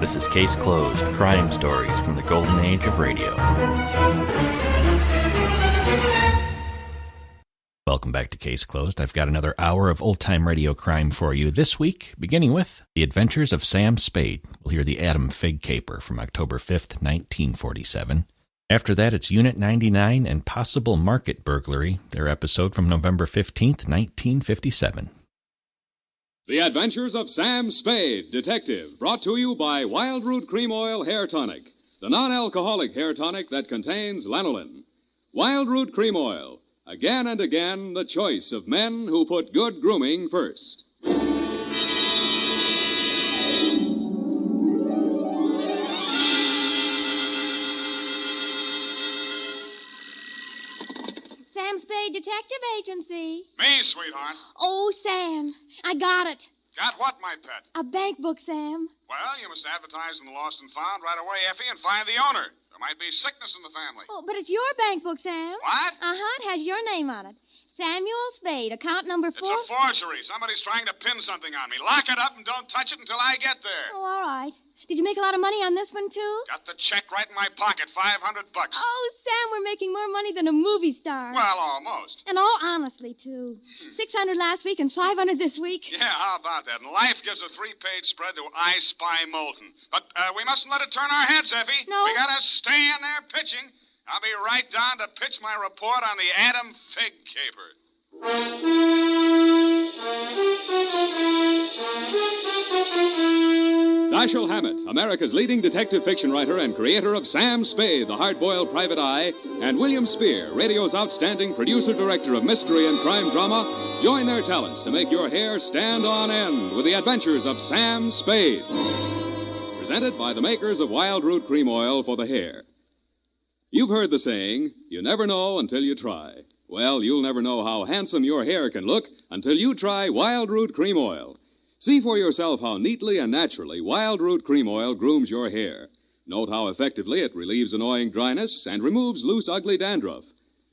This is Case Closed, crime stories from the golden age of radio. Welcome back to Case Closed. I've got another hour of old-time radio crime for you this week, beginning with The Adventures of Sam Spade. We'll hear the Adam Figg Caper from October 5th, 1947. After that, it's Unit 99 and Possible Market Burglary, their episode from November 15th, 1957. The Adventures of Sam Spade, Detective, brought to you by Wild Root Cream Oil Hair Tonic, the non-alcoholic hair tonic that contains lanolin. Wild Root Cream Oil, again and again the choice of men who put good grooming first. Sam Spade Detective Agency. Me, sweetheart. Oh, Sam, I got it. Got what, my pet? A bank book, Sam. Well, you must advertise in the Lost and Found right away, Effie, and find the owner. There might be sickness in the family. Oh, but it's your bank book, Sam. What? Uh-huh, it has your name on it. Samuel Spade, account number 4. It's a forgery. Somebody's trying to pin something on me. Lock it up and don't touch it until I get there. Oh, all right. Did you make a lot of money on this one, too? Got the check right in my pocket, $500. Oh, Sam, we're making more money than a movie star. Well, almost. And all honestly, too. 600 last week and 500 this week. Yeah, how about that? And Life gives a 3-page spread to I Spy Moulton. But we mustn't let it turn our heads, Effie. No. We gotta stay in there pitching. I'll be right down to pitch my report on the Adam Figg Caper. Dashiell Hammett, America's leading detective fiction writer and creator of Sam Spade, the hard-boiled private eye, and William Spear, radio's outstanding producer-director of mystery and crime drama, join their talents to make your hair stand on end with the Adventures of Sam Spade. Presented by the makers of Wild Root Cream Oil for the hair. You've heard the saying, you never know until you try. Well, you'll never know how handsome your hair can look until you try Wild Root Cream Oil. See for yourself how neatly and naturally Wild Root Cream Oil grooms your hair. Note how effectively it relieves annoying dryness and removes loose, ugly dandruff.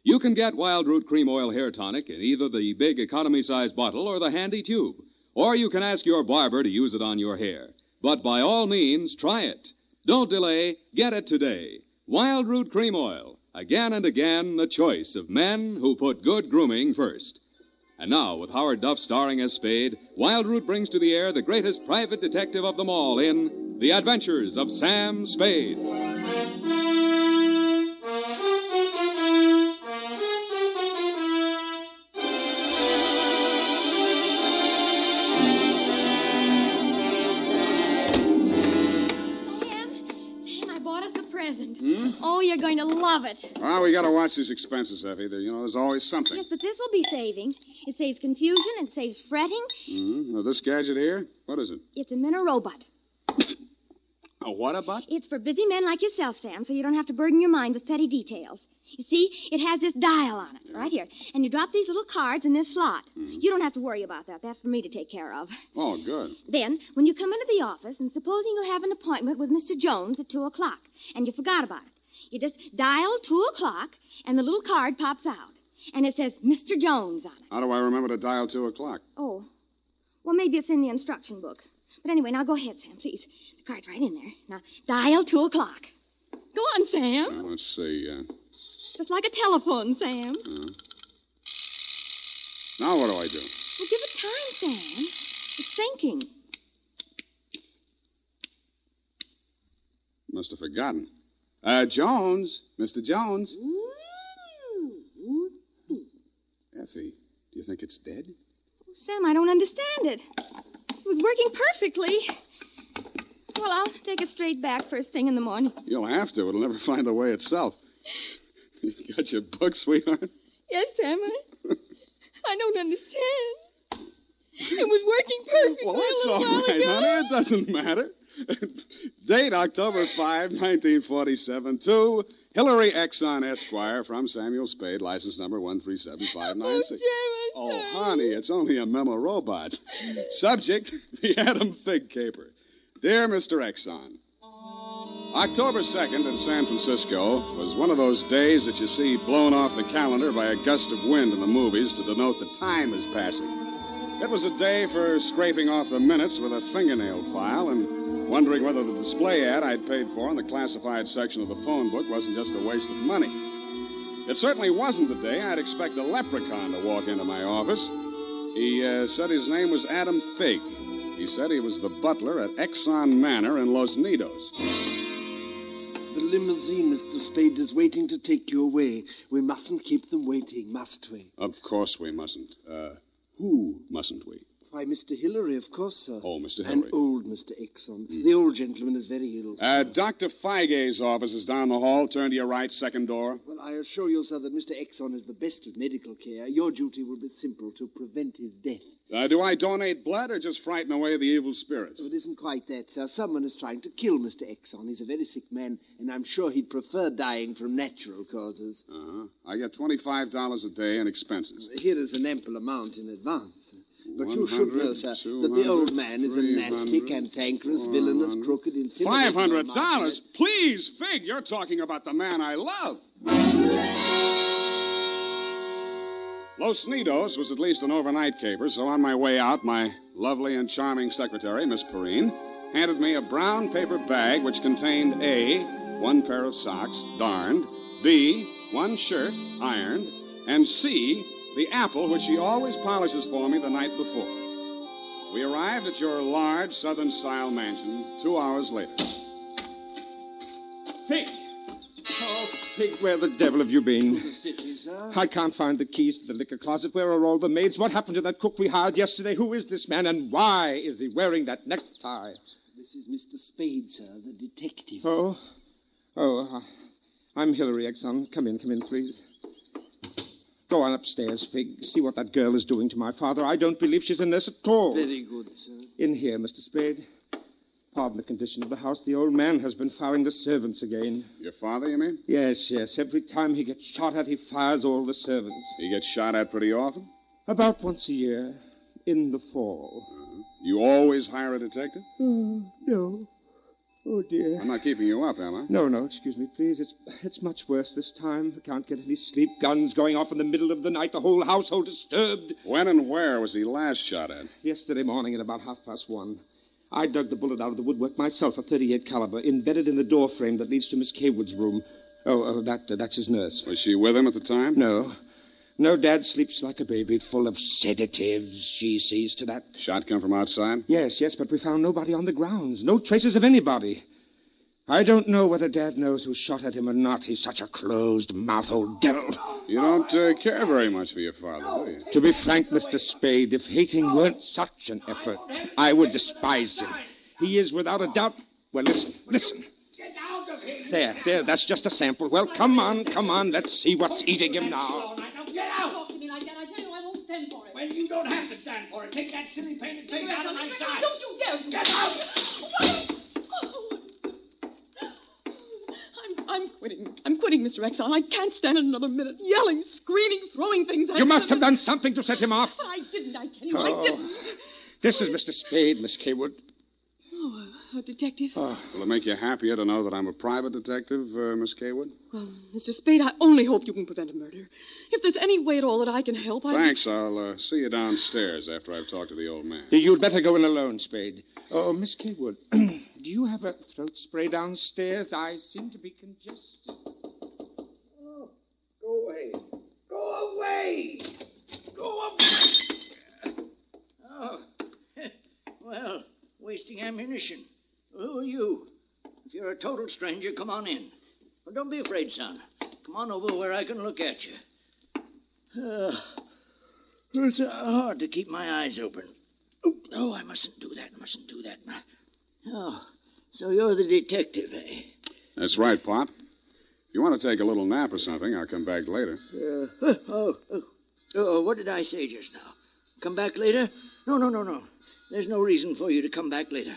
You can get Wild Root Cream Oil Hair Tonic in either the big economy-size bottle or the handy tube. Or you can ask your barber to use it on your hair. But by all means, try it. Don't delay. Get it today. Wild Root Cream Oil. Again and again, the choice of men who put good grooming first. And now, with Howard Duff starring as Spade, Wild Root brings to the air the greatest private detective of them all in The Adventures of Sam Spade. Oh, you're going to love it. Well, we gotta watch these expenses, Effie. There's always something. Yes, but this will be saving. It saves confusion. It saves fretting. Mm-hmm. Now, this gadget here, what is it? It's a minute robot. A what-a-bot? It's for busy men like yourself, Sam, so you don't have to burden your mind with petty details. You see, it has this dial on it, right here. And you drop these little cards in this slot. Mm-hmm. You don't have to worry about that. That's for me to take care of. Oh, good. Then, when you come into the office, and supposing you have an appointment with Mr. Jones at 2 o'clock, and you forgot about it, you just dial 2 o'clock, and the little card pops out. And it says Mr. Jones on it. How do I remember to dial 2 o'clock? Oh. Well, maybe it's in the instruction book. But anyway, now go ahead, Sam, please. The card's right in there. Now, dial 2 o'clock. Go on, Sam. Let's see. Just like a telephone, Sam. Now what do I do? Well, give it time, Sam. It's thinking. Must have forgotten. Jones. Mr. Jones. Effie, do you think it's dead? Oh, Sam, I don't understand it. It was working perfectly. Well, I'll take it straight back first thing in the morning. You'll have to. It'll never find the way itself. You got your book, sweetheart? Yes, Sam. I don't understand. It was working perfectly. Well, that's all right, honey. It doesn't matter. Date October 5, 1947, to Hillary Exxon, Esquire, from Samuel Spade, license number 137596. Oh, honey, it's only a memo robot. Subject, the Adam Figg Caper. Dear Mr. Exxon, October 2nd in San Francisco was one of those days that you see blown off the calendar by a gust of wind in the movies to denote the time is passing. It was a day for scraping off the minutes with a fingernail file, and wondering whether the display ad I'd paid for in the classified section of the phone book wasn't just a waste of money. It certainly wasn't the day I'd expect a leprechaun to walk into my office. He said his name was Adam Figg. He said he was the butler at Exxon Manor in Los Nidos. The limousine, Mr. Spade, is waiting to take you away. We mustn't keep them waiting, must we? Of course we mustn't. Who mustn't we? Why, Mr. Hillary, of course, sir. Oh, Mr. Hillary. And old Mr. Exxon. The old gentleman is very ill. Dr. Feige's office is down the hall. Turn to your right, second door. Well, I assure you, sir, that Mr. Exxon is the best of medical care. Your duty will be simple, to prevent his death. Do I donate blood or just frighten away the evil spirits? Oh, it isn't quite that, sir. Someone is trying to kill Mr. Exxon. He's a very sick man, and I'm sure he'd prefer dying from natural causes. I get $25 a day in expenses. Here is an ample amount in advance. But you should know, sir, that the old man is a nasty, cantankerous, villainous, crooked, intimidating... $500? Please, Fig, you're talking about the man I love. Los Nidos was at least an overnight caper, so on my way out, my lovely and charming secretary, Miss Perrine, handed me a brown paper bag which contained A, one pair of socks, darned, B, one shirt, ironed, and C, the apple which she always polishes for me the night before. We arrived at your large Southern-style mansion 2 hours later. Fig! Oh, Fig, where the devil have you been? To the city, sir. I can't find the keys to the liquor closet. Where are all the maids? What happened to that cook we hired yesterday? Who is this man, and why is he wearing that necktie? This is Mr. Spade, sir, the detective. I'm Hillary Exxon. Come in, please. Go on upstairs, Fig. See what that girl is doing to my father. I don't believe she's in this at all. Very good, sir. In here, Mr. Spade. Pardon the condition of the house. The old man has been firing the servants again. Your father, you mean? Yes. Every time he gets shot at, he fires all the servants. He gets shot at pretty often? About once a year. In the fall. You always hire a detective? No. Oh, dear. I'm not keeping you up, am I? No, excuse me, please. It's much worse this time. I can't get any sleep. Guns going off in the middle of the night. The whole household disturbed. When and where was he last shot at? Yesterday morning at about 1:30. I dug the bullet out of the woodwork myself, a .38 caliber, embedded in the door frame that leads to Miss Kaywood's room. That's his nurse. Was she with him at the time? No, Dad sleeps like a baby, full of sedatives. She sees to that. Shot come from outside? Yes, but we found nobody on the grounds. No traces of anybody. I don't know whether Dad knows who shot at him or not. He's such a closed-mouthed old devil. You don't care very much for your father, do you? To be frank, Mr. Spade, if hating weren't such an effort, I would despise him. He is without a doubt... Well, listen. Get out of here! There, that's just a sample. Well, come on, let's see what's eating him now. Get out! Talk to me like that. I tell you, I won't stand for it. Well, you don't have to stand for it. Take that silly painted face out of my sight. Don't you dare to. Get out! I'm quitting. I'm quitting, Mr. Exxon. I can't stand it another minute. Yelling, screaming, throwing things at You must have done something to set him off. But I didn't, I tell you. I didn't. This is Mr. Spade, Miss Kaywood. Oh, a detective? Will it make you happier to know that I'm a private detective, Miss Kaywood? Well, Mr. Spade, I only hope you can prevent a murder. If there's any way at all that I can help, Thanks. I'll see you downstairs after I've talked to the old man. You'd better go in alone, Spade. Oh, Miss Kaywood, do you have a throat spray downstairs? I seem to be congested. Oh, go away. Go away! Go away! Oh, well, wasting ammunition. Who are you? If you're a total stranger, come on in. Well, don't be afraid, son. Come on over where I can look at you. It's hard to keep my eyes open. Oh, I mustn't do that. Oh, so you're the detective, eh? That's right, Pop. If you want to take a little nap or something, I'll come back later. What did I say just now? Come back later? No. There's no reason for you to come back later.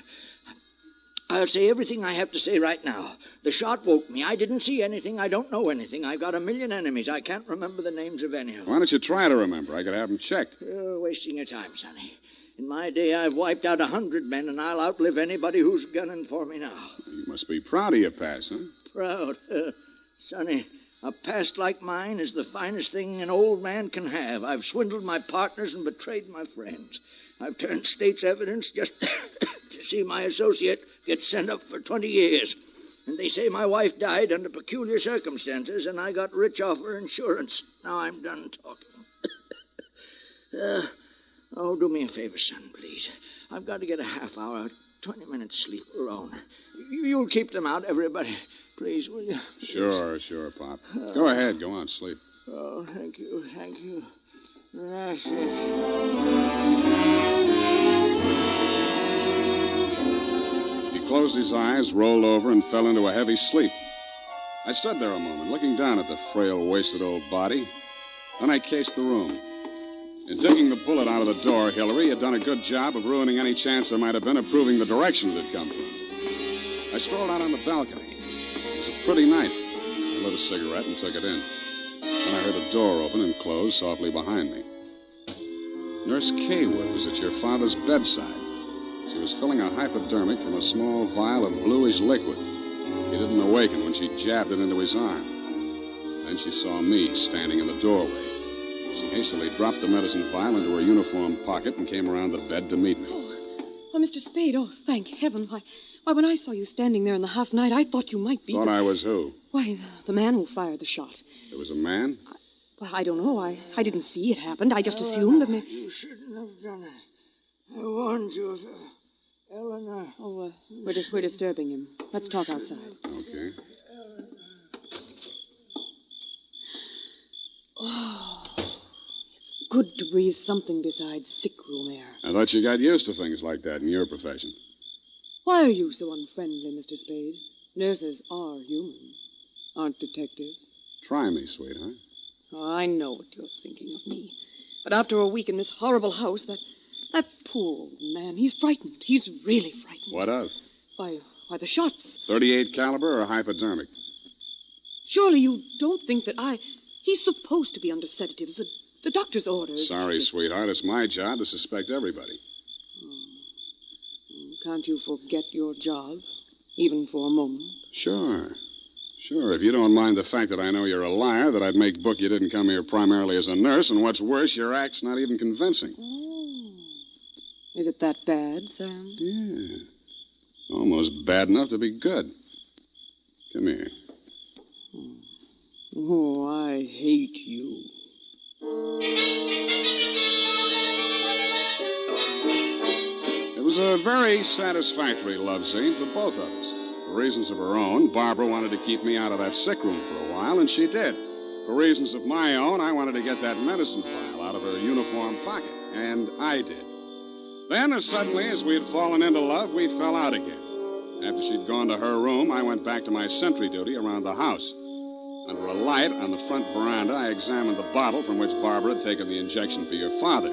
I'll say everything I have to say right now. The shot woke me. I didn't see anything. I don't know anything. I've got a million enemies. I can't remember the names of any of them. Why don't you try to remember? I could have them checked. You're wasting your time, Sonny. In my day, I've wiped out 100 men, and I'll outlive anybody who's gunning for me now. You must be proud of your past, huh? Proud? Sonny, A past like mine is the finest thing an old man can have. I've swindled my partners and betrayed my friends. I've turned state's evidence just to see my associate get sent up for 20 years. And they say my wife died under peculiar circumstances, and I got rich off her insurance. Now I'm done talking. Do me a favor, son, please. I've got to get a half hour, 20 minutes sleep alone. You'll keep them out, everybody. Please, will you? Sure, Pop. Go ahead. Go on, sleep. Oh, thank you. He closed his eyes, rolled over, and fell into a heavy sleep. I stood there a moment, looking down at the frail, wasted old body. Then I cased the room. In digging the bullet out of the door, Hillary had done a good job of ruining any chance there might have been of proving the direction it had come from. I strolled out on the balcony. It was a pretty night. I lit a cigarette and took it in. Then I heard a door open and close softly behind me. Nurse Kaywood was at your father's bedside. She was filling a hypodermic from a small vial of bluish liquid. He didn't awaken when she jabbed it into his arm. Then she saw me standing in the doorway. She hastily dropped the medicine vial into her uniform pocket and came around the bed to meet me. Oh, Mr. Spade, thank heaven. Why, when I saw you standing there in the half night, I thought you might be... Thought I was who? Why, the man who fired the shot. There was a man? I don't know. I didn't see it happened. I just assumed that... You shouldn't have done it. I warned you, Eleanor. Oh, we're disturbing him. Let's talk outside. Okay. Oh, it's good to breathe something besides sick room air. I thought you got used to things like that in your profession. Why are you so unfriendly, Mr. Spade? Nurses are human, aren't detectives? Try me, sweetheart. Oh, I know what you're thinking of me. But after a week in this horrible house, that poor old man, he's frightened. He's really frightened. What of? Why, the shots. 38 caliber or hypodermic? Surely you don't think that He's supposed to be under sedatives. The doctor's orders. Sorry, sweetheart. It's my job to suspect everybody. Can't you forget your job, even for a moment? Sure. If you don't mind the fact that I know you're a liar, that I'd make book you didn't come here primarily as a nurse, and what's worse, your act's not even convincing. Oh. Is it that bad, Sam? Yeah. Almost bad enough to be good. Come here. Oh, I hate you. It was a very satisfactory love scene for both of us. For reasons of her own, Barbara wanted to keep me out of that sick room for a while, and she did. For reasons of my own, I wanted to get that medicine vial out of her uniform pocket, and I did. Then, as suddenly as we had fallen into love, we fell out again. After she'd gone to her room, I went back to my sentry duty around the house. Under a light on the front veranda, I examined the bottle from which Barbara had taken the injection for your father.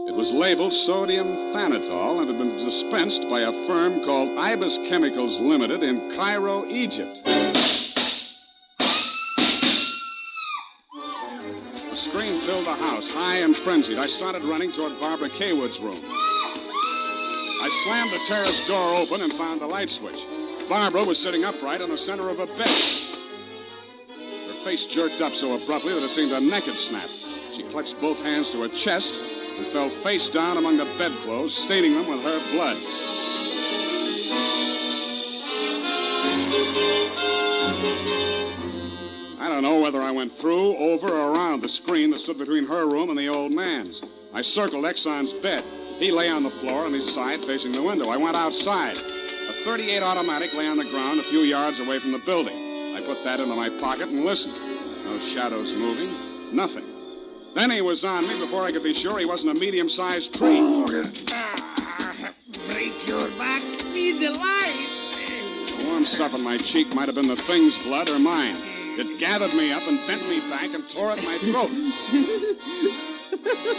It was labeled sodium thanatol and had been dispensed by a firm called Ibis Chemicals Limited in Cairo, Egypt. The scream filled the house, high and frenzied. I started running toward Barbara Kaywood's room. I slammed the terrace door open and found the light switch. Barbara was sitting upright in the center of a bed. Her face jerked up so abruptly that it seemed her neck had snapped. She clutched both hands to her chest and fell face down among the bedclothes, staining them with her blood. I don't know whether I went through, over, or around the screen that stood between her room and the old man's. I circled Exxon's bed. He lay on the floor on his side facing the window. I went outside. A .38 automatic lay on the ground a few yards away from the building. I put that into my pocket and listened. No shadows moving. Nothing. Then he was on me before I could be sure he wasn't a medium-sized tree. Break your back. Be the light. The warm stuff on my cheek might have been the thing's blood or mine. It gathered me up and bent me back and tore at my throat.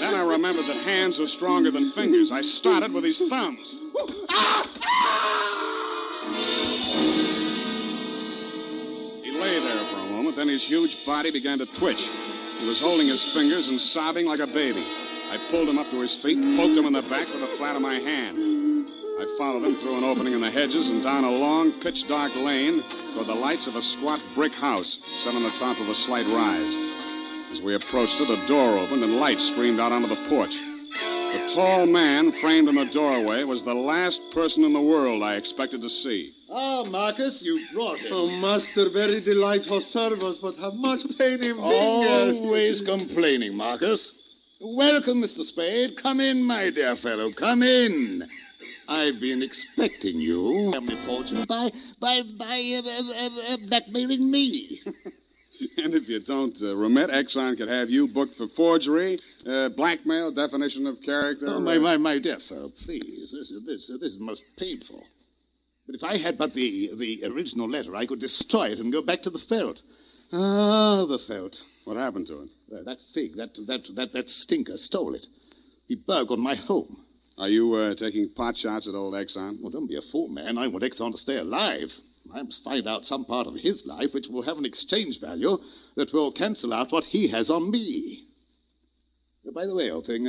Then I remembered that hands are stronger than fingers. I started with his thumbs. He lay there for a moment, then his huge body began to twitch. He was holding his fingers and sobbing like a baby. I pulled him up to his feet, poked him in the back with the flat of my hand. I followed him through an opening in the hedges and down a long, pitch-dark lane toward the lights of a squat brick house set on the top of a slight rise. As we approached it, a door opened and light streamed out onto the porch. The tall man framed in the doorway was the last person in the world I expected to see. Ah, Marcus, you brought him. Oh, master, very delightful service, but have much pain in fingers. Always complaining, Marcus. Welcome, Mr. Spade. Come in, my dear fellow. Come in. I've been expecting you. Family fortune by blackmailing me. And if you don't remit, Exxon could have you booked for forgery, blackmail, definition of character. Oh, my dear fellow, please. This is most painful. But if I had but the original letter, I could destroy it and go back to the Felt. Ah, the Felt. What happened to it? That Figg, that stinker stole it. He burgled my home. Are you taking pot shots at old Exxon? Well, don't be a fool, man. I want Exxon to stay alive. I must find out some part of his life which will have an exchange value that will cancel out what he has on me. By the way, old thing,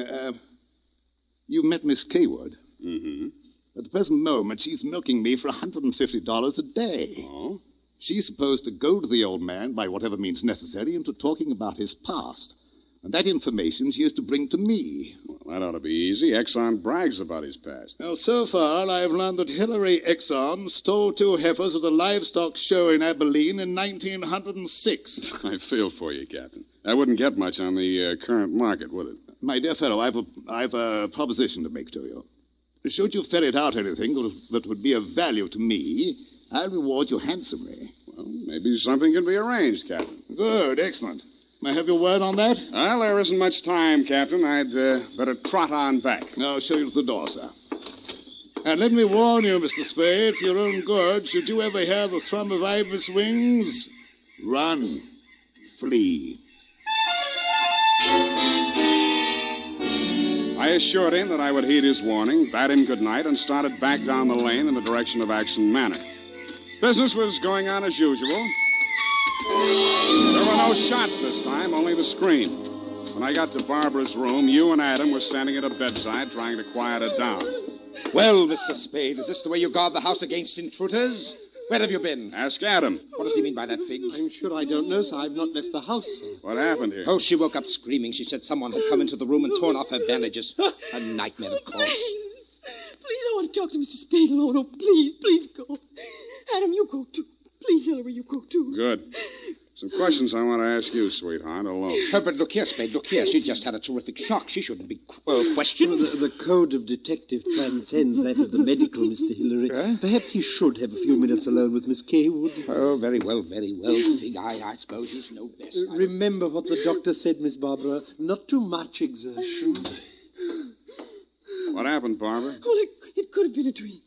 you met Miss Kaywood. Mm-hmm. At the present moment, she's milking me for $150 a day. Oh? She's supposed to goad the old man, by whatever means necessary, into talking about his past. And that information she is to bring to me. Well, that ought to be easy. Exxon brags about his past. Now, so far, I've learned that Hilary Exxon stole 2 heifers at a livestock show in Abilene in 1906. I feel for you, Captain. That wouldn't get much on the current market, would it? My dear fellow, I've a proposition to make to you. Should you ferret out anything that would be of value to me, I'll reward you handsomely. Well, maybe something can be arranged, Captain. Good, excellent. May I have your word on that? Well, there isn't much time, Captain. I'd better trot on back. I'll show you to the door, sir. And let me warn you, Mr. Spade, for your own good, should you ever hear the thrum of Ivor's wings, run, flee. I assured him that I would heed his warning, bade him good night, and started back down the lane in the direction of Action Manor. Business was going on as usual. There were no shots this time, only the scream. When I got to Barbara's room, you and Adam were standing at her bedside trying to quiet her down. Well, Mr. Spade, is this the way you guard the house against intruders? Where have you been? Ask Adam. What does he mean by that, Figg? I'm sure I don't know, sir. I've not left the house, sir. What happened here? Oh, she woke up screaming. She said someone had come into the room and torn off her bandages. A nightmare, of course. Please, I want to talk to Mr. Spade alone. Oh, please go. Adam, you go too. Please, Hillary, you go too. Good. Some questions I want to ask you, sweetheart, alone. Oh, but look here, Spade, look here. She just had a terrific shock. She shouldn't be questioned. The code of detective transcends that of the medical, Mr. Hillary. Perhaps he should have a few minutes alone with Miss Kaywood. Oh, very well, Figg. I suppose you know best. Remember what the doctor said, Miss Barbara. Not too much exertion. What happened, Barbara? Well, it could have been a dream.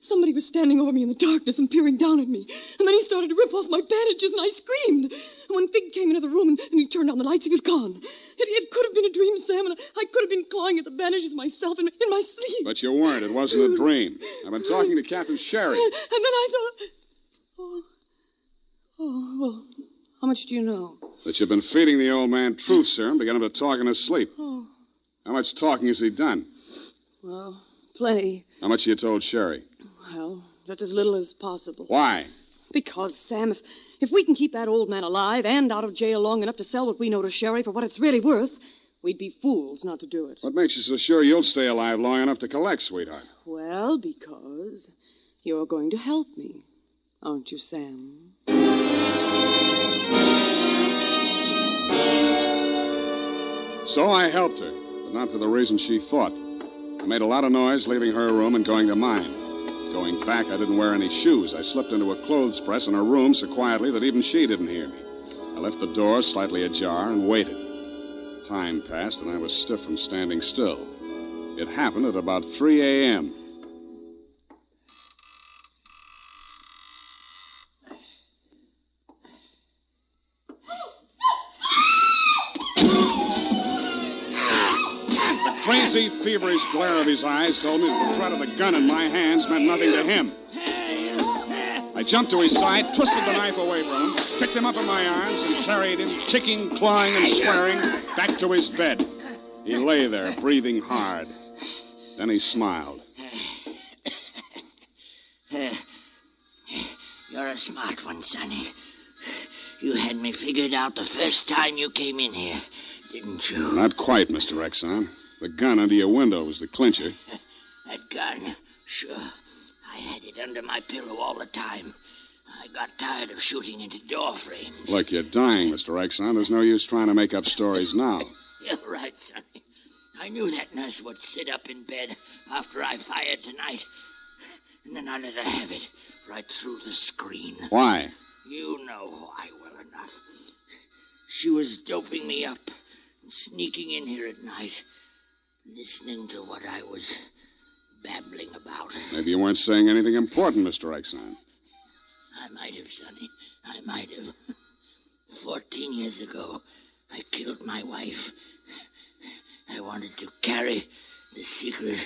Somebody was standing over me in the darkness and peering down at me. And then he started to rip off my bandages, and I screamed. And when Figg came into the room and he turned on the lights, he was gone. It could have been a dream, Sam, and I could have been clawing at the bandages myself in my sleep. But you weren't. It wasn't a dream. I've been talking to Captain Sherry. And then I thought... Oh, well, how much do you know? That you've been feeding the old man truth serum to get him to talk in his sleep. Oh. How much talking has he done? Well, plenty. How much you told Sherry? Well, just as little as possible. Why? Because, Sam, if we can keep that old man alive and out of jail long enough to sell what we know to Sherry for what it's really worth, we'd be fools not to do it. What makes you so sure you'll stay alive long enough to collect, sweetheart? Well, because you're going to help me, aren't you, Sam? So I helped her, but not for the reason she thought. I made a lot of noise leaving her room and going to mine. Going back, I didn't wear any shoes. I slipped into a clothes press in her room so quietly that even she didn't hear me. I left the door slightly ajar and waited. Time passed, and I was stiff from standing still. It happened at about 3 a.m. Crazy, feverish glare of his eyes told me that the threat of the gun in my hands meant nothing to him. I jumped to his side, twisted the knife away from him, picked him up in my arms, and carried him, kicking, clawing, and swearing, back to his bed. He lay there, breathing hard. Then he smiled. You're a smart one, Sonny. You had me figured out the first time you came in here, didn't you? Not quite, Mr. Exxon. The gun under your window was the clincher. That gun? Sure. I had it under my pillow all the time. I got tired of shooting into door frames. Look, you're dying, Mr. Exxon. There's no use trying to make up stories now. You're right, Sonny. I knew that nurse would sit up in bed after I fired tonight. And then I let her have it right through the screen. Why? You know why well enough. She was doping me up, sneaking in here at night, listening to what I was babbling about. Maybe you weren't saying anything important, Mr. Exxon. I might have, Sonny. I might have. 14 years ago, I killed my wife. I wanted to carry the secret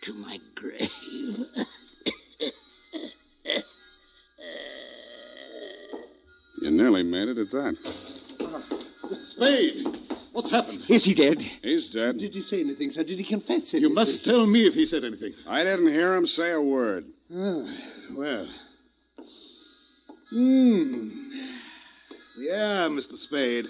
to my grave. You nearly made it at that. Mr. Spade, what's happened? Is he dead? He's dead. Did he say anything, sir? Did he confess anything? You must tell me if he said anything. I didn't hear him say a word. Well. Yeah, Mr. Spade.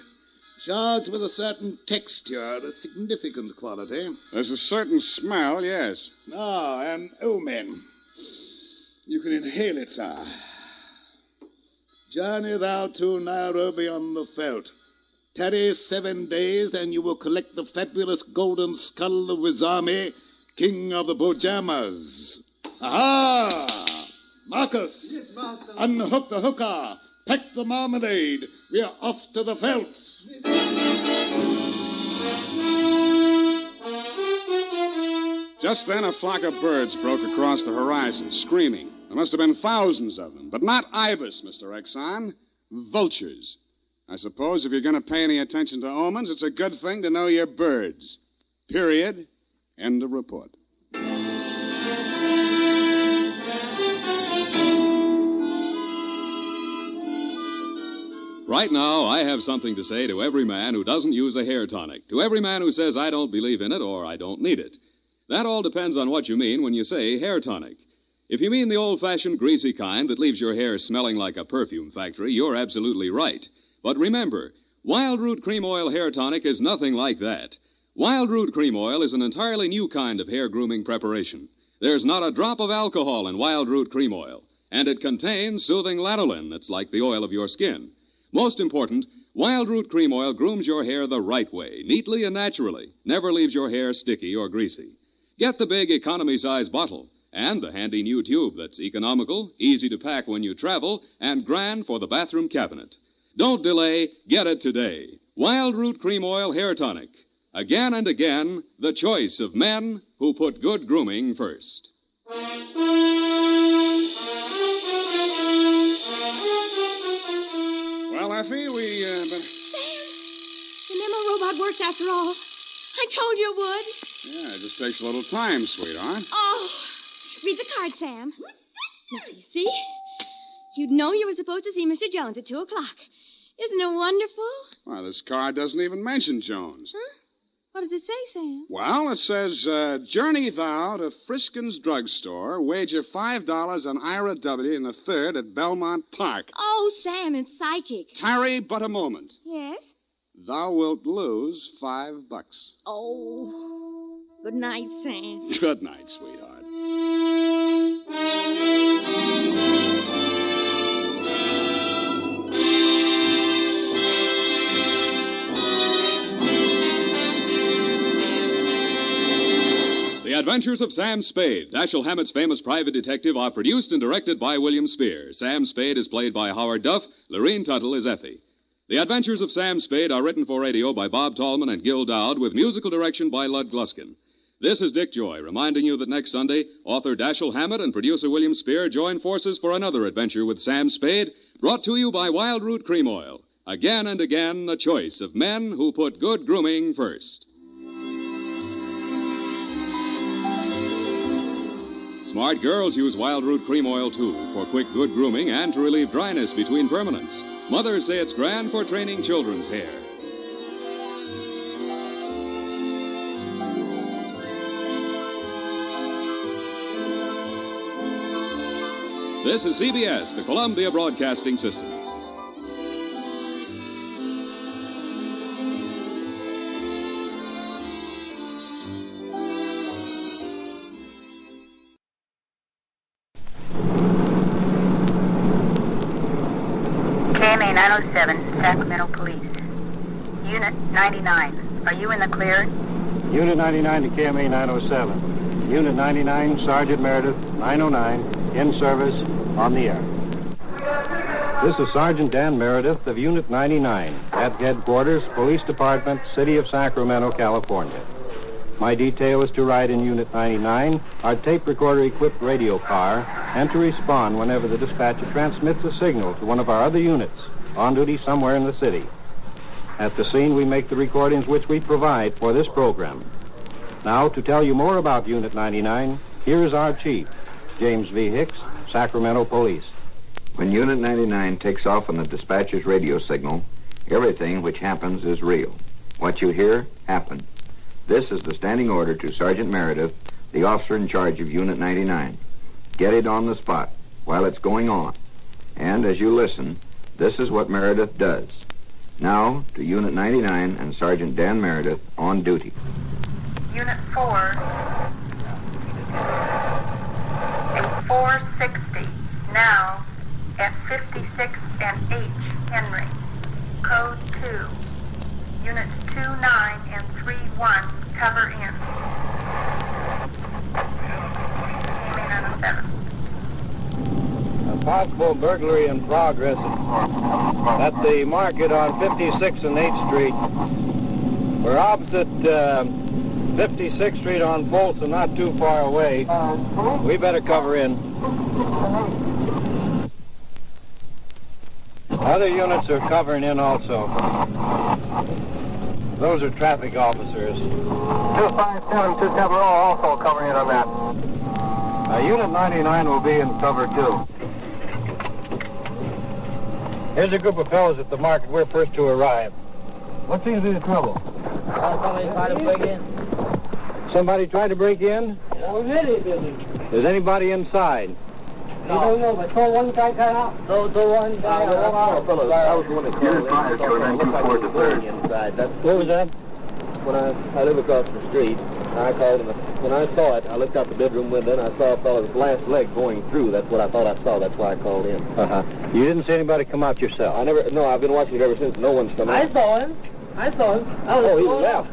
Charged with a certain texture, a significant quality. There's a certain smell, yes. And omen. You can inhale it, sir. Journey thou to Nairobi on the veldt. Tarry 7 days, and you will collect the fabulous golden skull of Wizami, king of the Bojamas. Aha! Marcus! Yes, master. Unhook the hooker. Pack the marmalade. We are off to the veldt. Just then, a flock of birds broke across the horizon, screaming. There must have been thousands of them, but not ibis, Mr. Exxon. Vultures. I suppose if you're going to pay any attention to omens, it's a good thing to know your birds. Period. End of report. Right now, I have something to say to every man who doesn't use a hair tonic, to every man who says I don't believe in it or I don't need it. That all depends on what you mean when you say hair tonic. If you mean the old-fashioned greasy kind that leaves your hair smelling like a perfume factory, you're absolutely right. But remember, Wild Root Cream Oil Hair Tonic is nothing like that. Wild Root Cream Oil is an entirely new kind of hair grooming preparation. There's not a drop of alcohol in Wild Root Cream Oil, and it contains soothing lanolin that's like the oil of your skin. Most important, Wild Root Cream Oil grooms your hair the right way, neatly and naturally, never leaves your hair sticky or greasy. Get the big economy-size bottle and the handy new tube that's economical, easy to pack when you travel, and grand for the bathroom cabinet. Don't delay. Get it today. Wild Root Cream Oil Hair Tonic. Again and again, the choice of men who put good grooming first. Well, Effie, Sam, the memo robot works after all. I told you it would. Yeah, it just takes a little time, sweetheart. Oh, read the card, Sam. Now, you see? You'd know you were supposed to see Mr. Jones at 2 o'clock. Isn't it wonderful? Well, this card doesn't even mention Jones. Huh? What does it say, Sam? Well, it says, journey thou to Friskin's drugstore, wager $5 on Ira W. in the 3rd at Belmont Park. Oh, Sam, it's psychic. Tarry but a moment. Yes? Thou wilt lose $5. Oh, good night, Sam. Good night, sweetheart. The Adventures of Sam Spade, Dashiell Hammett's famous private detective, are produced and directed by William Spear. Sam Spade is played by Howard Duff. Lorene Tuttle is Effie. The Adventures of Sam Spade are written for radio by Bob Tallman and Gil Dowd, with musical direction by Lud Gluskin. This is Dick Joy, reminding you that next Sunday, author Dashiell Hammett and producer William Spear join forces for another adventure with Sam Spade, brought to you by Wild Root Cream Oil. Again and again, the choice of men who put good grooming first. Smart girls use Wild Root Cream Oil, too, for quick, good grooming and to relieve dryness between permanents. Mothers say it's grand for training children's hair. This is CBS, the Columbia Broadcasting System. KMA 907, Sacramento Police. Unit 99, are you in the clear? Unit 99 to KMA 907. Unit 99, Sergeant Meredith, 909, in service, on the air. This is Sergeant Dan Meredith of Unit 99 at Headquarters, Police Department, City of Sacramento, California. My detail is to ride in Unit 99, our tape recorder-equipped radio car, and to respond whenever the dispatcher transmits a signal to one of our other units on duty somewhere in the city. At the scene, we make the recordings which we provide for this program. Now, to tell you more about Unit 99, here is our chief, James V. Hicks, Sacramento Police. When Unit 99 takes off on the dispatcher's radio signal, everything which happens is real. What you hear, happened. This is the standing order to Sergeant Meredith, the officer in charge of Unit 99. Get it on the spot while it's going on. And as you listen, this is what Meredith does. Now to Unit 99 and Sergeant Dan Meredith on duty. Unit 4, a 460, now at 56 and H, Henry. Code 2. Units 29 and 31, cover in. A possible burglary in progress at the market on 56 and 8th Street. We're opposite 56th Street on Folsom, not too far away. We better cover in. Other units are covering in also. Those are traffic officers. 257, 270 also covering in on that. Unit 99 will be in cover too. Here's a group of fellows at the market. We're first to arrive. What seems to be the trouble? Somebody tried to break in. Somebody tried to break in? Oh, really busy. Is anybody inside? No. I don't know, but saw one guy cut out. So one guy out. I was the one that called in. 5 to 924 to 3rd. Inside. What was that? When I live across the street, I called him. When I saw it, I looked out the bedroom window and I saw a fellow's last leg going through. That's what I thought I saw. That's why I called in. You didn't see anybody come out yourself? No, I've been watching it ever since. No one's come out. I saw him. He left.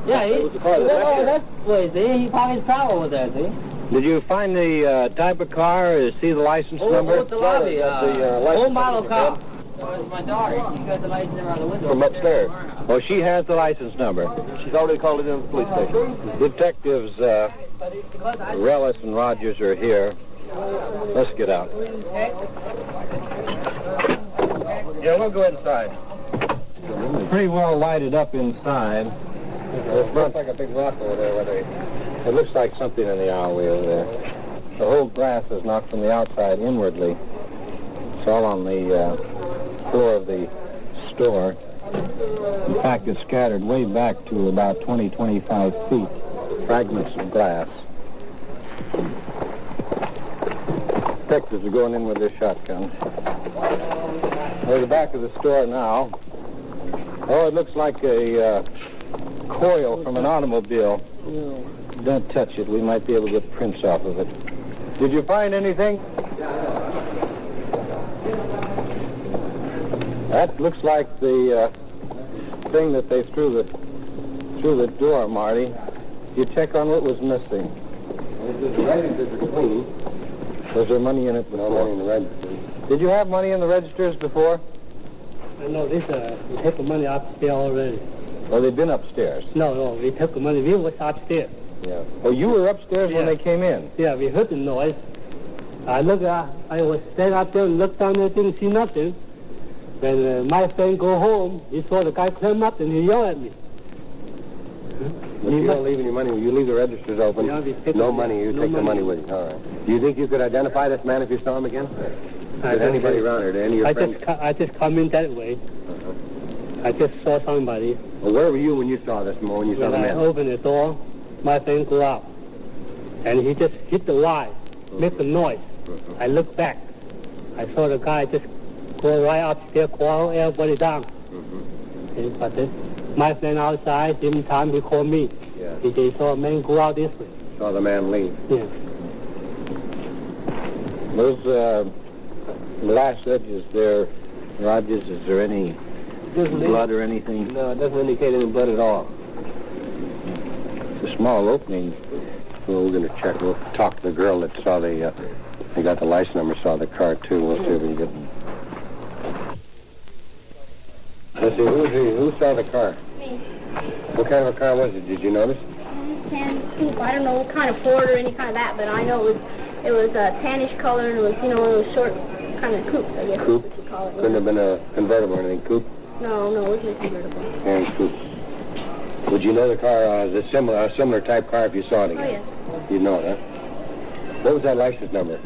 Yeah, It was the car that left that way, see? He parked his car over there, see? Did you find the type of car or see the license number? What's the lobby? License old model number, car. It's my daughter. She got the license number out the window. From upstairs. Oh, she has the license number. She's already called it in the police station. Detectives Relis and Rogers are here. Let's get out. Yeah, we'll go inside. Pretty well lighted up inside. It looks like a big rock over there. It looks like something in the alleyway over there. The whole glass is knocked from the outside inwardly. It's all on the floor of the store. In fact, it's scattered way back to about 20, 25 feet. Fragments of glass. Detectives are going in with their shotguns. We're at the back of the store now. Oh, it looks like a coil from an automobile. Don't touch it. We might be able to get prints off of it. Did you find anything? That looks like the thing that they threw the door, Marty. You check on what was missing. The registers are clean. Was there money in it before? No money in the registers. Did you have money in the registers before? No, we took the money upstairs already. Oh, they'd been upstairs? No, we took the money. We was upstairs. Yeah. Oh, you were upstairs when they came in? Yeah, we heard the noise. I was standing up there and looked down there, didn't see nothing. When my friend go home, he saw the guy climb up and he yelled at me. But you don't leave any money. You leave the registers open. Yeah, no money. You take the money with you. All right. Do you think you could identify this man if you saw him again? Is anybody around here? Any of your friends? I just come in that way. I just saw somebody. Well, where were you when you saw this, when you saw the man? I opened the door, my friend go out. And he just hit the wire, make a noise. I looked back. I saw the guy just go right up there, call everybody down. But then my friend outside, same time he called me. Yeah. He saw a man go out this way. Saw the man leave. Yeah. Those glass edges there, Rogers, is there any blood or anything? No, it doesn't indicate any blood at all. It's a small opening. Well, we're going to check. We'll talk to the girl that saw they got the license number, saw the car, too. We'll see if we can get them. Let's see, who saw the car? Me. What kind of a car was it? Did you notice? Tan coupe. I don't know what kind of Ford or any kind of that, but I know it was a tannish color and it was, one of those short kind of coupes, I guess. Coupe? What you call it. Couldn't have been a convertible or anything. Coupe? No, it wasn't a convertible. And coupe. Would you know the car, a similar type car if you saw it again? Oh, yes. You'd know it, huh? What was that license number?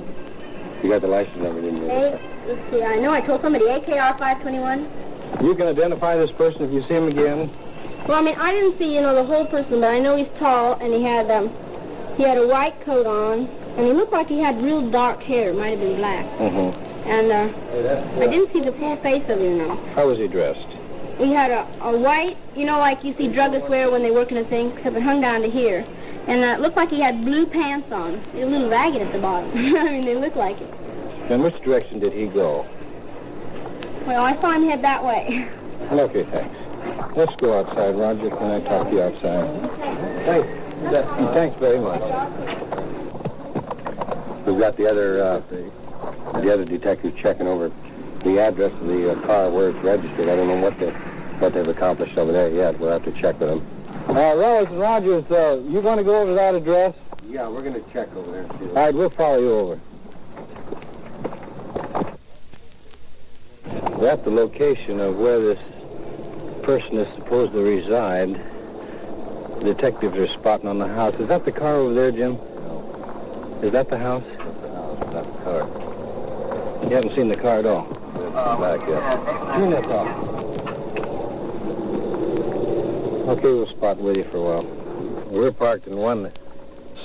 You got the license number, didn't you? Let's see, I know I told somebody AKR 521. You can identify this person if you see him again. Well, I mean, I didn't see, the whole person, but I know he's tall, and he had a white coat on, and he looked like he had real dark hair. It might have been black. Mm-hmm. And I didn't see the full face of him, How was he dressed? He had a white, like you see druggists wear when they work in a thing, except it hung down to here. And it looked like he had blue pants on. They were a little ragged at the bottom. I mean, they looked like it. In which direction did he go? Well, I saw him head that way. Okay, thanks. Let's go outside, Roger. Can I talk to you outside? Thanks. Thanks very much. We've got the other detective checking over the address of the car where it's registered. I don't know what they've accomplished over there yet. We'll have to check with them. Rose and Rogers, you want to go over that address? Yeah, we're going to check over there. All right, we'll follow you over. We're at the location of where this person is supposed to reside. Detectives are spotting on the house. Is that the car over there, Jim? No. Is that the house? That's the house. That's the car. You haven't seen the car at all? Back yet. Turn that off. Okay, we'll spot with you for a while. We're parked in one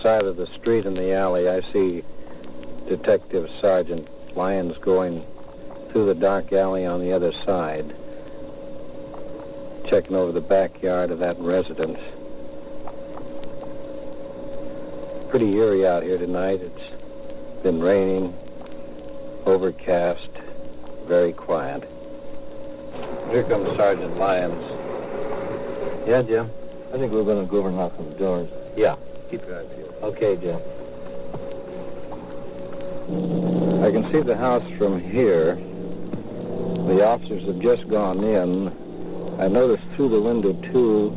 side of the street in the alley. I see Detective Sergeant Lyons going through the dark alley on the other side, checking over the backyard of that residence. Pretty eerie out here tonight. It's been raining, overcast, very quiet. Here comes Sergeant Lyons. Yeah, Jim? I think we're going to go over and knock on the doors. Yeah. Keep your eyes peeled. Okay, Jim. I can see the house from here. The officers have just gone in. I noticed through the window, too,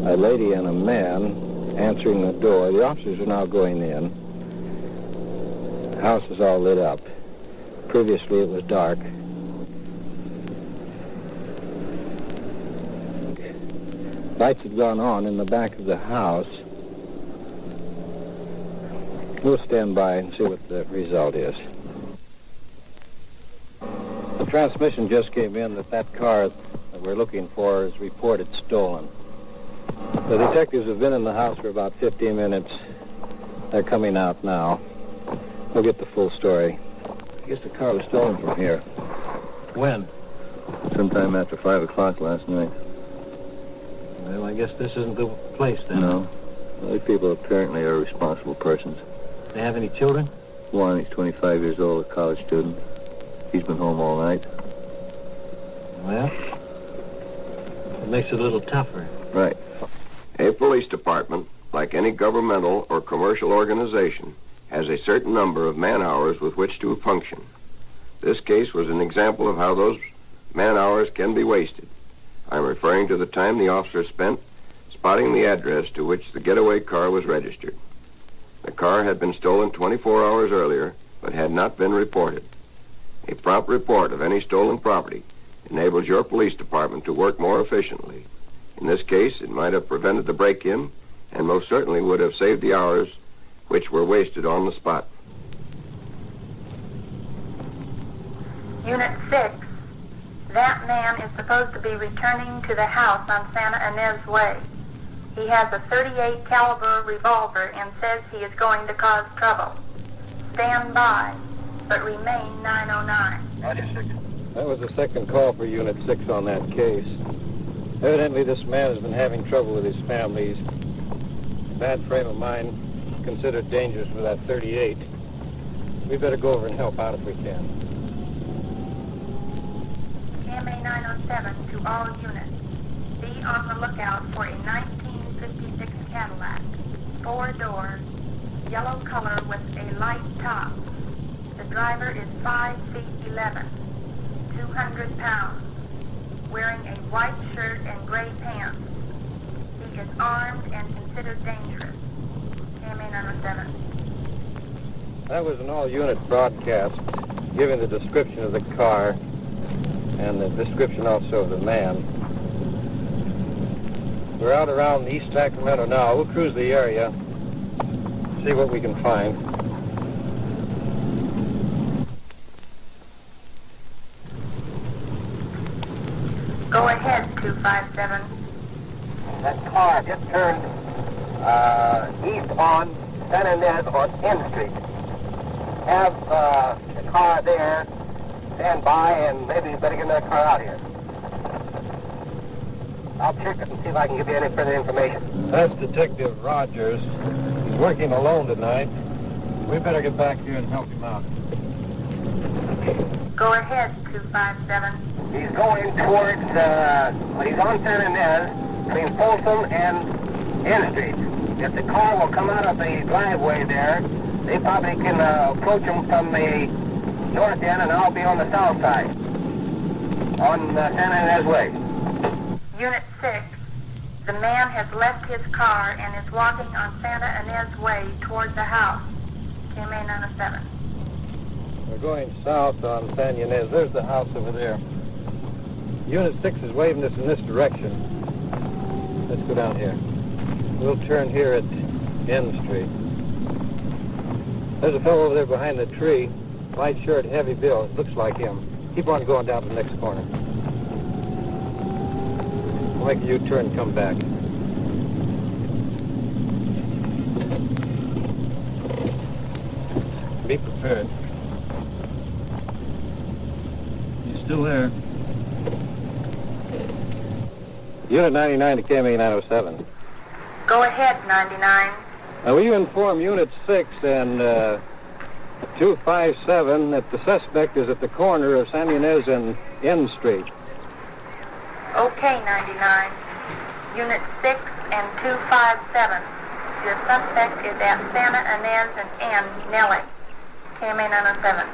a lady and a man answering the door. The officers are now going in. The house is all lit up. Previously, it was dark. Lights had gone on in the back of the house. We'll stand by and see what the result is. The transmission just came in that car that we're looking for is reported stolen. The detectives have been in the house for about 15 minutes. They're coming out now. We'll get the full story. I guess the car was stolen from here. When? Sometime after 5 o'clock last night. Well, I guess this isn't the place, then. No. These people apparently are responsible persons. They have any children? One, he's 25 years old, a college student. He's been home all night. Well, it makes it a little tougher. Right. A police department, like any governmental or commercial organization, has a certain number of man-hours with which to function. This case was an example of how those man-hours can be wasted. I'm referring to the time the officer spent spotting the address to which the getaway car was registered. The car had been stolen 24 hours earlier, but had not been reported. A prompt report of any stolen property enables your police department to work more efficiently. In this case, it might have prevented the break-in and most certainly would have saved the hours which were wasted on the spot. Unit 6. That man is supposed to be returning to the house on Santa Ynez Way. He has a .38 caliber revolver and says he is going to cause trouble. Stand by. but remain 909. Roger, 6. That was the second call for Unit 6 on that case. Evidently, this man has been having trouble with his family. He's bad frame of mind, considered dangerous for that 38. We better go over and help out if we can. KMA 907 to all units. Be on the lookout for a 1956 Cadillac, 4 doors, yellow color with a light top. The driver is 5 feet 11, 200 pounds, wearing a white shirt and gray pants. He is armed and considered dangerous. KMA 907. That was an all-unit broadcast, giving the description of the car and the description also of the man. We're out around East Sacramento now. We'll cruise the area, see what we can find. Go ahead, 257. That car just turned east on San Ynez on N Street. Have the car there, stand by, and maybe you better get another car out here. I'll check it and see if I can give you any further information. That's Detective Rogers. He's working alone tonight. We better get back here and help him out. Go ahead, 257. He's going towards, he's on San Ynez, between Folsom and N Street. If the car will come out of the driveway there, they probably can approach him from the north end, and I'll be on the south side, on San Ynez Way. Unit 6, the man has left his car and is walking on Santa Ynez Way toward the house. KMA 907. We're going south on San Ynez. There's the house over there. Unit 6 is waving us in this direction. Let's go down here. We'll turn here at N Street. There's a fellow over there behind the tree. White shirt, heavy build. Looks like him. Keep on going down to the next corner. We'll make a U-turn and come back. Be prepared. You still there? Unit 99 to KMA 907. Go ahead, 99. Will you inform Unit 6 and 257 that the suspect is at the corner of San Ynez and N Street? Okay, 99. Unit 6 and 257. Your suspect is at Santa Ynez and N, Nellie. KMA 907.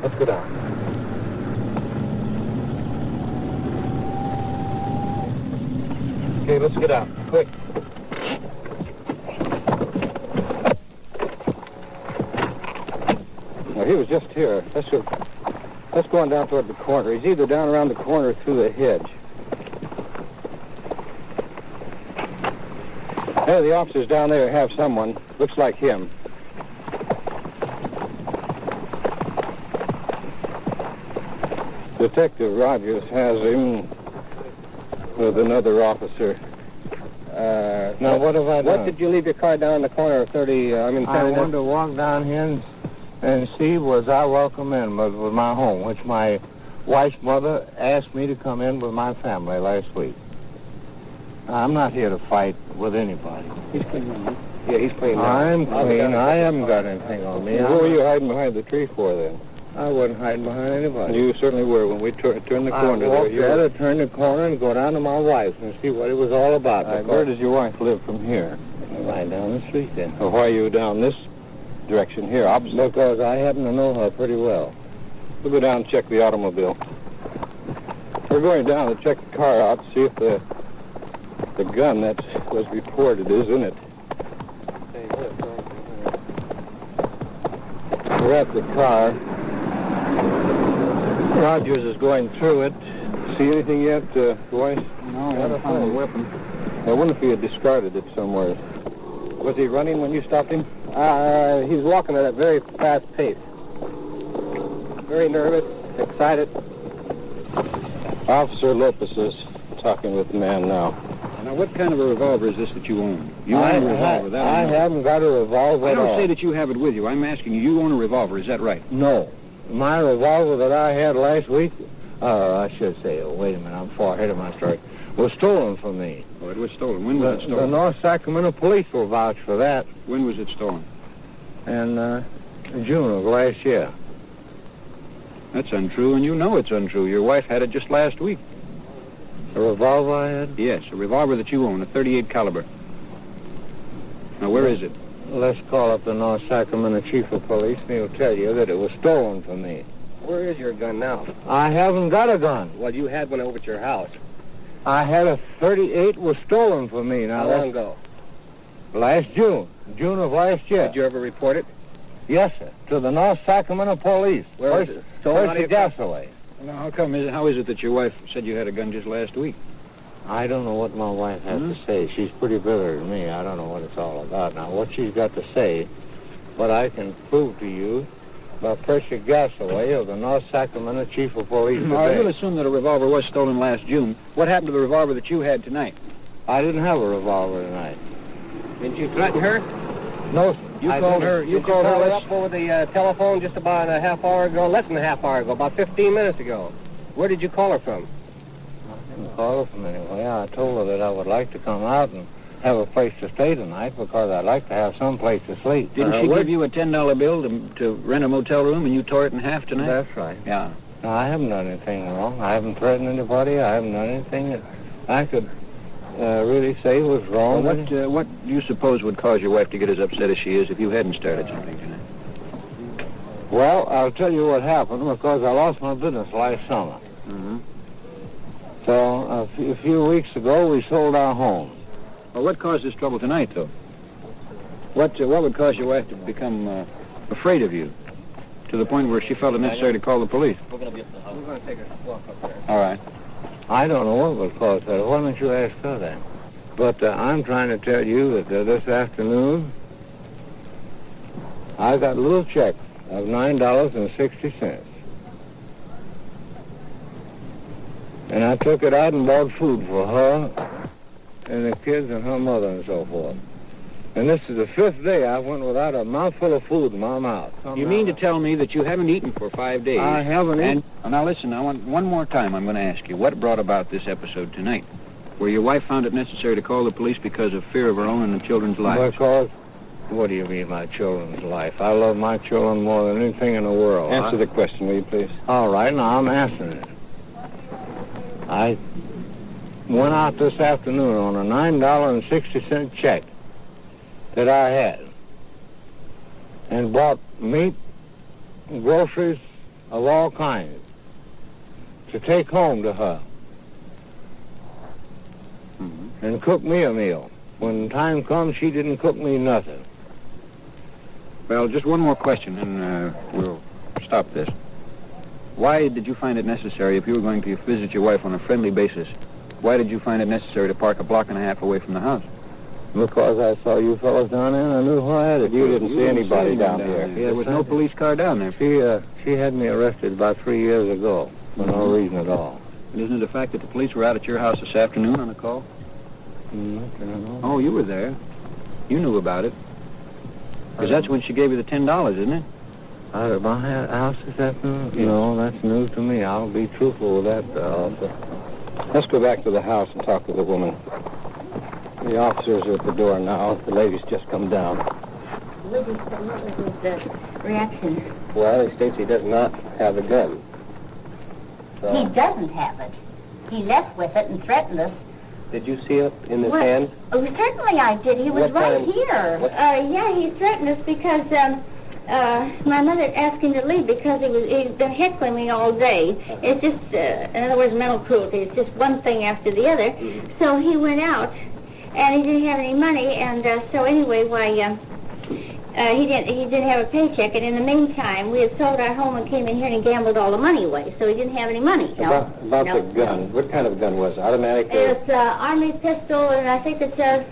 Let's go down. Okay, let's get out. Quick. Now, he was just here. Let's go on down toward the corner. He's either down around the corner or through the hedge. Hey, the officers down there have someone. Looks like him. Detective Rogers has him with another officer. Now, what have I done? What did you leave your car down in the corner of 30, I wanted to walk down here and see was I welcome in with my home, which my wife's mother asked me to come in with my family last week. I'm not here to fight with anybody. He's clean on. Yeah, he's clean now. I'm clean. I haven't got anything on me. What were you hiding behind the tree for, then? I wasn't hiding behind anybody. You certainly were when we turned the corner. I walked there to turn the corner and go down to my wife's and see what it was all about. Where does your wife live from here? Right down the street, then. Well, why are you down this direction here, opposite? Because I happen to know her pretty well. We'll go down and check the automobile. We're going down to check the car out, see if the gun that was reported is in it. We're at the car. Rogers is going through it. See anything yet, boys? No, I haven't found a weapon. I wonder if he had discarded it somewhere. Was he running when you stopped him? He was walking at a very fast pace. Very nervous, excited. Officer Lopez is talking with the man now. Now, what kind of a revolver is this that you own? You own a revolver, I haven't got a revolver at all. I don't say that you have it with you. I'm asking you, you own a revolver, is that right? No. My revolver that I had last week, I should say, wait a minute, I'm far ahead of my story, was stolen from me. Oh, it was stolen. When was it stolen? The North Sacramento police will vouch for that. When was it stolen? In June of last year. That's untrue, and you know it's untrue. Your wife had it just last week. A revolver I had? Yes, a revolver that you own, a .38 caliber. Now, where is it? Let's call up the North Sacramento chief of police, and he'll tell you that it was stolen from me. Where is your gun now? I haven't got a gun. Well, you had one over at your house. I had a .38 was stolen from me. Now, how long ago? Last June. June of last year. Did you ever report it? Yes, sir. To the North Sacramento police. Where was it? Where's the gas away? Now, how is it that your wife said you had a gun just last week? I don't know what my wife has to say. She's pretty bitter to me. I don't know what it's all about. Now, what she's got to say, what I can prove to you by Percy Gasaway of the North Sacramento chief of police today. I will assume that a revolver was stolen last June. What happened to the revolver that you had tonight? I didn't have a revolver tonight. Didn't you threaten her? No, sir. You called her up over the telephone just about a half hour ago, less than a half hour ago, about 15 minutes ago. Where did you call her from? I didn't call her from anywhere. I told her that I would like to come out and have a place to stay tonight because I'd like to have some place to sleep. Didn't she give you a $10 bill to rent a motel room and you tore it in half tonight? That's right. Yeah. No, I haven't done anything wrong. I haven't threatened anybody. I haven't done anything that I could really say was wrong. Well, what do you suppose would cause your wife to get as upset as she is if you hadn't started something tonight? Well, I'll tell you what happened because I lost my business last summer. Mm-hmm. So a few weeks ago, we sold our home. Well, what caused this trouble tonight, though? What would cause your wife to become afraid of you to the point where she felt it necessary to call the police? We're going to take a walk up there. All right. I don't know what would cause that. Why don't you ask her that? But I'm trying to tell you that this afternoon, I got a little check of $9.60. And I took it out and bought food for her and the kids and her mother and so forth. And this is the 5th day I went without a mouthful of food in my mouth. You mean to tell me that you haven't eaten for 5 days? I haven't eaten. Now listen, I want one more time I'm going to ask you, what brought about this episode tonight? Where your wife found it necessary to call the police because of fear of her own and the children's lives? Because, what do you mean, my children's life? I love my children more than anything in the world. Answer the question, will you, please? All right, now I'm answering it. I went out this afternoon on a $9.60 check that I had and bought meat and groceries of all kinds to take home to her and cook me a meal. When time comes, she didn't cook me nothing. Well, just one more question, and we'll stop this. Why did you find it necessary, if you were going to visit your wife on a friendly basis, why did you find it necessary to park a block and a half away from the house? Because I saw you fellows down there and I knew who I had it. You didn't see anybody down here. Yeah, there was no police car down there. She had me arrested about 3 years ago for no reason at all. And isn't it a fact that the police were out at your house this afternoon on a call? I don't know. Oh, you were there. You knew about it. Because that's when she gave you the $10, isn't it? Out at my house this afternoon? Yes. No, that's news to me. I'll be truthful with that, officer. Let's go back to the house and talk to the woman. The officers are at the door now. The lady's just come down. What was his reaction? Well, he states he does not have a gun. So. He doesn't have it. He left with it and threatened us. Did you see it in his hand? Oh, certainly I did. He was right here. Yeah, he threatened us because my mother asked him to leave because he's been heckling me all day. It's just, in other words, mental cruelty. It's just one thing after the other. Mm-hmm. So he went out, and he didn't have any money, and so anyway, he didn't have a paycheck, and in the meantime, we had sold our home and came in here and gambled all the money away, so he didn't have any money. About the gun, what kind of gun was it? Automatic? It's an Army pistol, and I think it's a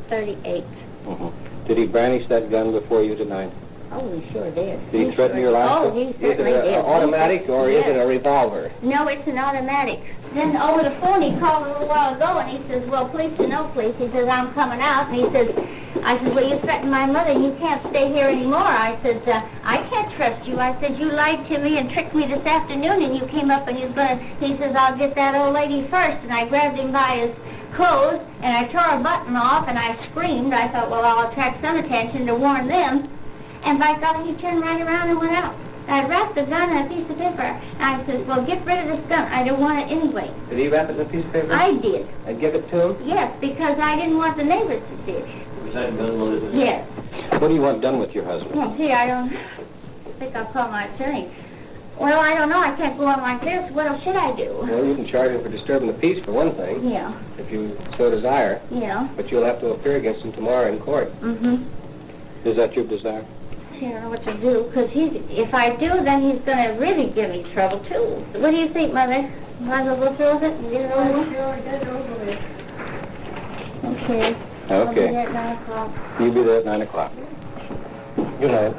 .38. Mm-hmm. Did he brandish that gun before you tonight? Oh, he sure did. Did he threaten your life? Oh, he certainly did. Is it an automatic or is it a revolver? No, it's an automatic. Then over the phone he called a little while ago and he says, well, please to know, please. He says, I'm coming out. And he says, I said, well, you threatened my mother and you can't stay here anymore. I said, I can't trust you. I said, you lied to me and tricked me this afternoon and you came up and he says, I'll get that old lady first. And I grabbed him by his clothes and I tore a button off and I screamed. I thought, well, I'll attract some attention to warn them. And by golly, he turned right around and went out. I wrapped the gun in a piece of paper. And I says, well, get rid of this gun. I don't want it anyway. Did he wrap it in a piece of paper? I did. And give it to him? Yes, because I didn't want the neighbors to see it. Was that gun loaded in? Yes. What do you want done with your husband? Well, gee, I don't think I'll call my attorney. Well, I don't know. I can't go on like this. What else should I do? Well, you can charge him for disturbing the peace, for one thing. Yeah. If you so desire. Yeah. But you'll have to appear against him tomorrow in court. Mm-hmm. Is that your desire? I don't know what to do, because if I do, then he's going to really give me trouble, too. What do you think, Mother? Might as well go through with it and get it over? Sure, get it over with. Okay. I'll be there at 9 o'clock. You'll be there at 9 o'clock. Good night.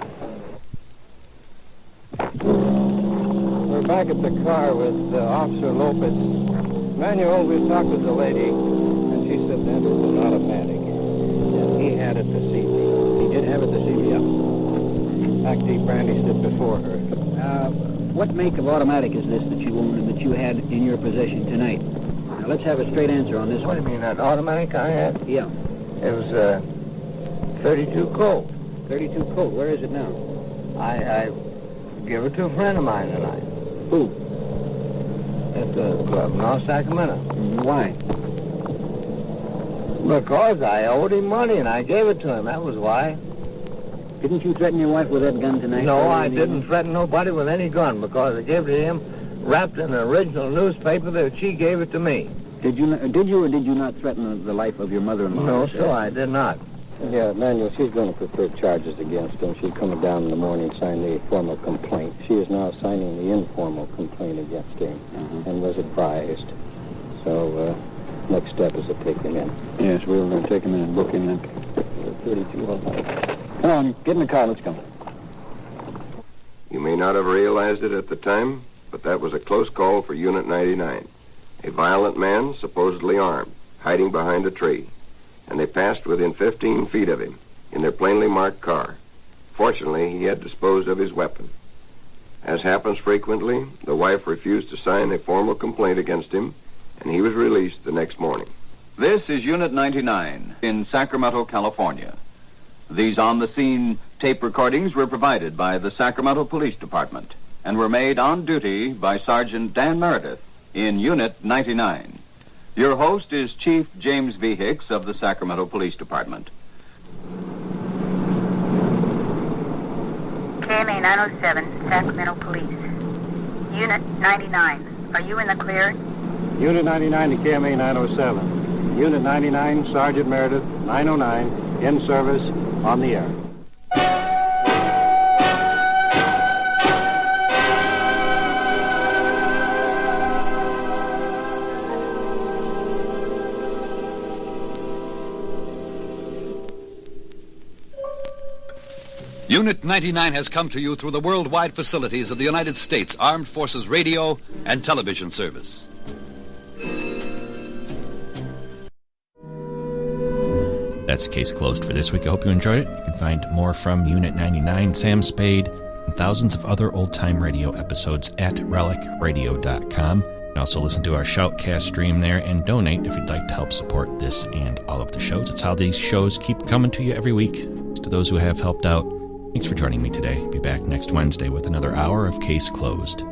We're back at the car with Officer Lopez. Manuel, we talked with the lady, and she said that was an automatic. And he had it this evening. He did have it this evening? Yeah. In fact, he brandished it before her. What make of automatic is this that you own and that you had in your possession tonight? Now, let's have a straight answer on this What do you mean, that automatic I had? Yeah. It was 32 Colt. 32 Colt. Where is it now? I gave it to a friend of mine tonight. Who? At the club in North Sacramento. Why? Because I owed him money and I gave it to him. That was why. Didn't you threaten your wife with that gun tonight? No, I didn't threaten nobody with any gun because I gave it to him wrapped in an original newspaper that she gave it to me. Did you or did you not threaten the life of your mother-in-law? No, sir, I did not. Yeah, Manuel, she's going to prefer charges against him. She's coming down in the morning and sign the formal complaint. She is now signing the informal complaint against him and was advised. So, next step is to take him in. Yes, we'll take him in and book him in. 32. Come on, get in the car, let's go. You may not have realized it at the time, but that was a close call for Unit 99. A violent man, supposedly armed, hiding behind a tree. And they passed within 15 feet of him in their plainly marked car. Fortunately, he had disposed of his weapon. As happens frequently, the wife refused to sign a formal complaint against him, and he was released the next morning. This is Unit 99 in Sacramento, California. These on-the-scene tape recordings were provided by the Sacramento Police Department and were made on duty by Sergeant Dan Meredith in Unit 99. Your host is Chief James V. Hicks of the Sacramento Police Department. KMA 907, Sacramento Police. Unit 99, are you in the clear? Unit 99 to KMA 907. Unit 99, Sergeant Meredith, 909, in service, on the air. Unit 99 has come to you through the worldwide facilities of the United States Armed Forces Radio and Television Service. That's case closed for this week. I hope you enjoyed it. You can find more from Unit 99, Sam Spade, and thousands of other old-time radio episodes at relicradio.com. You can also listen to our Shoutcast stream there and donate if you'd like to help support this and all of the shows. It's how these shows keep coming to you every week. To those who have helped out, thanks for joining me today. Be back next Wednesday with another hour of Case Closed.